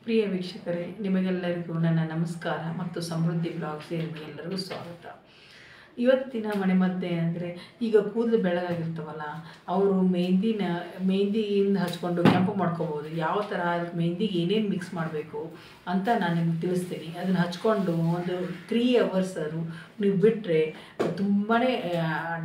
ಪ್ರಿಯ ವೀಕ್ಷಕರೇ, ನಿಮಗೆಲ್ಲರಿಗೂ ನನ್ನ ನಮಸ್ಕಾರ ಮತ್ತು ಸಮೃದ್ಧಿ ಬ್ಲಾಗ್ಸ್ಗೆ ನಿಮಗೆಲ್ಲರಿಗೂ ಸ್ವಾಗತ. ಇವತ್ತಿನ ಮನೆಮದ್ದು ಏನಂದರೆ, ಈಗ ಕೂದಲು ಬೆಳ್ಳಗಾಗಿರ್ತವಲ್ಲ, ಅವರು ಮೆಹಂದಿಯಿಂದ ಹಚ್ಕೊಂಡು ಕೆಂಪು ಮಾಡ್ಕೋಬೋದು. ಯಾವ ಥರ ಅದಕ್ಕೆ ಮೆಹಂದಿಗೆ ಏನೇನು ಮಿಕ್ಸ್ ಮಾಡಬೇಕು ಅಂತ ನಾನು ನಿಮ್ಗೆ ತಿಳಿಸ್ತೀನಿ. ಅದನ್ನು ಹಚ್ಕೊಂಡು ಒಂದು 3 hours ನೀವು ಬಿಟ್ಟರೆ ತುಂಬಾ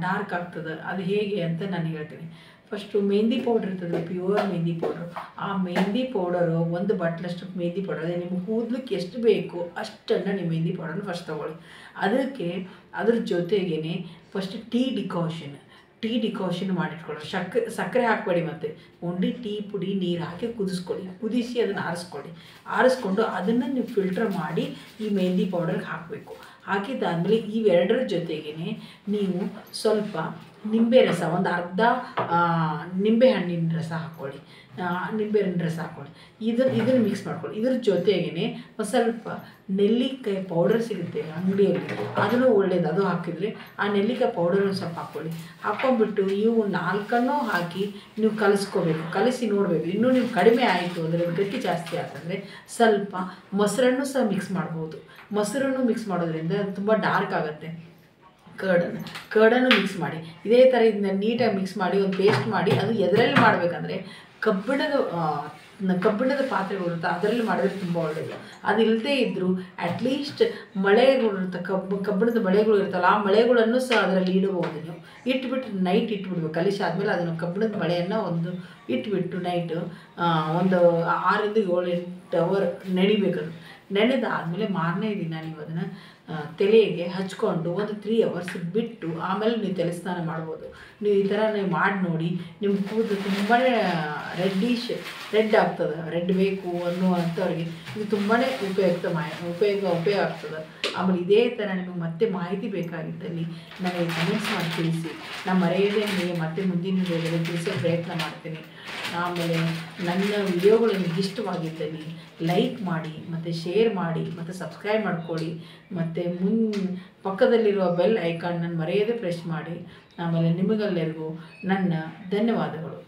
ಡಾರ್ಕ್ ಆಗ್ತದೆ. ಅದು ಹೇಗೆ ಅಂತ ನಾನು ಹೇಳ್ತೀನಿ. ಫಸ್ಟು ಮೆಹಂದಿ ಪೌಡ್ರ್ ಇರ್ತದೆ, ಪ್ಯೂರ್ ಮೆಹಂದಿ ಪೌಡ್ರು. ಆ ಮೆಹಂದಿ ಪೌಡರು ಒಂದು ಬಟ್ಲಷ್ಟು ಮೆಹಂದಿ ಪೌಡರ್, ಅದೇ ನಿಮ್ಮ ಕೂದಲಿಗೆ ಎಷ್ಟು ಬೇಕು ಅಷ್ಟನ್ನು ನೀವು ಮೆಹಂದಿ ಪೌಡರ್ನ ಫಸ್ಟ್ ತೊಗೊಳ್ಳಿ. ಅದಕ್ಕೆ ಅದ್ರ ಜೊತೆಗೇ ಫಸ್ಟ್ ಟೀ ಡಿಕಾಷನ್ ಮಾಡಿಟ್ಕೊಳ್ಳಿ. ಸಕ್ಕರೆ ಹಾಕಬೇಡಿ, ಮತ್ತು ಓನ್ಲಿ ಟೀ ಪುಡಿ ನೀರು ಹಾಕಿ ಕುದಿಸಿ ಅದನ್ನು ಆರಿಸ್ಕೊಂಡು ಅದನ್ನು ನೀವು ಫಿಲ್ಟರ್ ಮಾಡಿ ಈ ಮೆಹಂದಿ ಪೌಡರ್ಗೆ ಹಾಕಬೇಕು. ಹಾಕಿದ್ದಾದಮೇಲೆ ಇವೆರಡರ ಜೊತೆಗೇ ನೀವು ಸ್ವಲ್ಪ ನಿಂಬೆ ರಸ, ಒಂದು ಅರ್ಧ ನಿಂಬೆಹಣ್ಣಿನ ರಸ ಹಾಕ್ಕೊಳ್ಳಿ. ಇದನ್ನು ಮಿಕ್ಸ್ ಮಾಡ್ಕೊಳ್ಳಿ. ಇದ್ರ ಜೊತೆಗೇ ಒಂದು ಸ್ವಲ್ಪ ನೆಲ್ಲಿಕಾಯಿ ಪೌಡರ್ ಸಿಗುತ್ತೆ ಅಂಗಡಿಯಲ್ಲಿ, ಅದನ್ನು ಒಳ್ಳೇದು. ಅದು ಹಾಕಿದರೆ ಆ ನೆಲ್ಲಿಕಾಯಿ ಪೌಡರನ್ನು ಸ್ವಲ್ಪ ಹಾಕ್ಕೊಂಡ್ಬಿಟ್ಟು ಇವು 4 ಹಾಕಿ ನೀವು ಕಲಿಸಿ ನೋಡಬೇಕು. ಇನ್ನೂ ನೀವು ಕಡಿಮೆ ಆಯಿತು ಅಂದರೆ, ಗಟ್ಟಿ ಜಾಸ್ತಿ ಆಯ್ತಂದರೆ ಸ್ವಲ್ಪ ಮೊಸರನ್ನು ಸಹ ಮಿಕ್ಸ್ ಮಾಡ್ಬೋದು. ಮೊಸರನ್ನು ಮಿಕ್ಸ್ ಮಾಡೋದ್ರಿಂದ ಅದು ತುಂಬ ಡಾರ್ಕ್ ಆಗುತ್ತೆ. ಕರ್ಡನ್ನು ಮಿಕ್ಸ್ ಮಾಡಿ ಇದೇ ಥರ ಇದನ್ನ ನೀಟಾಗಿ ಮಿಕ್ಸ್ ಮಾಡಿ ಒಂದು ಪೇಸ್ಟ್ ಮಾಡಿ. ಅದು ಎದರಲ್ಲಿ ಮಾಡಬೇಕಂದ್ರೆ ಕಬ್ಬಿಣದ ಪಾತ್ರೆಗಳಿರುತ್ತೆ, ಅದರಲ್ಲಿ ಮಾಡಿದ್ರೆ ತುಂಬ ಒಳ್ಳೆಯದು. ಅದು ಇಲ್ಲದೇ ಇದ್ದರೂ ಅಟ್ಲೀಸ್ಟ್ ಮಳೆಗಳಿರುತ್ತೆ, ಕಬ್ಬಿಣದ ಮಳೆಗಳು ಇರುತ್ತಲ್ಲ, ಆ ಮಳೆಗಳನ್ನು ಸಹ ಅದರಲ್ಲಿ ಇಡಬಹುದು. ನೀವು ಇಟ್ಬಿಟ್ಟು ನೈಟ್ ಇಟ್ಬಿಡ್ಬೇಕು. ಕಲಿಸಾದ್ಮೇಲೆ ಅದನ್ನು ಕಬ್ಬಿಣದ ಮಳೆಯನ್ನು ಒಂದು ಇಟ್ಬಿಟ್ಟು ನೈಟು ಒಂದು 6 ಇಂದ 7-8 hour ನೆನಿಬೇಕದು. ನೆನೆದಾದಮೇಲೆ ಮಾರನೇ ದಿನ ನೀವು ಅದನ್ನು ತಲೆಗೆ ಹಚ್ಕೊಂಡು ಒಂದು 3 hours ಬಿಟ್ಟು ಆಮೇಲೆ ನೀವು ತಲೆ ಸ್ನಾನ ಮಾಡ್ಬೋದು. ನೀವು ಈ ಥರ ನೀವು ಮಾಡಿ ನೋಡಿ, ನಿಮ್ಮ ಕೂದಲು ತುಂಬಾ ರೆಡ್ ಆಗ್ತದೆ. ರೆಡ್ ಬೇಕು ಅನ್ನುವಂಥವ್ರಿಗೆ ಇದು ತುಂಬಾ ಉಪಯೋಗ ಆಗ್ತದೆ. ಆಮೇಲೆ ಇದೇ ಥರ ನಿಮಗೆ ಮತ್ತೆ ಮಾಹಿತಿ ಬೇಕಾಗಿದ್ದಲ್ಲಿ ನನಗೆ ಕಮೆಂಟ್ಸ್ ಮಾಡಿ ತಿಳಿಸಿ. ನಾನು ಮರೆಯದೇ ನಿಮಗೆ ಮತ್ತೆ ಮುಂದಿನ ವಿಡಿಯೋದಲ್ಲಿ ತಿಳಿಸೋ ಪ್ರಯತ್ನ ಮಾಡ್ತೀನಿ. ಆಮೇಲೆ ನನ್ನ ವಿಡಿಯೋಗಳು ನಿಮಗೆ ಇಷ್ಟವಾಗಿದ್ದಲ್ಲಿ ಲೈಕ್ ಮಾಡಿ, ಮತ್ತು ಶೇರ್ ಮಾಡಿ, ಮತ್ತು ಸಬ್ಸ್ಕ್ರೈಬ್ ಮಾಡ್ಕೊಳ್ಳಿ. ಮತ್ತು ಪಕ್ಕದಲ್ಲಿರುವ ಬೆಲ್ ಐಕಾನ್ ಮರೆಯದೇ ಪ್ರೆಸ್ ಮಾಡಿ. ಆಮೇಲೆ ನಿಮಗೆಲ್ಲರಿಗೂ ನನ್ನ ಧನ್ಯವಾದಗಳು.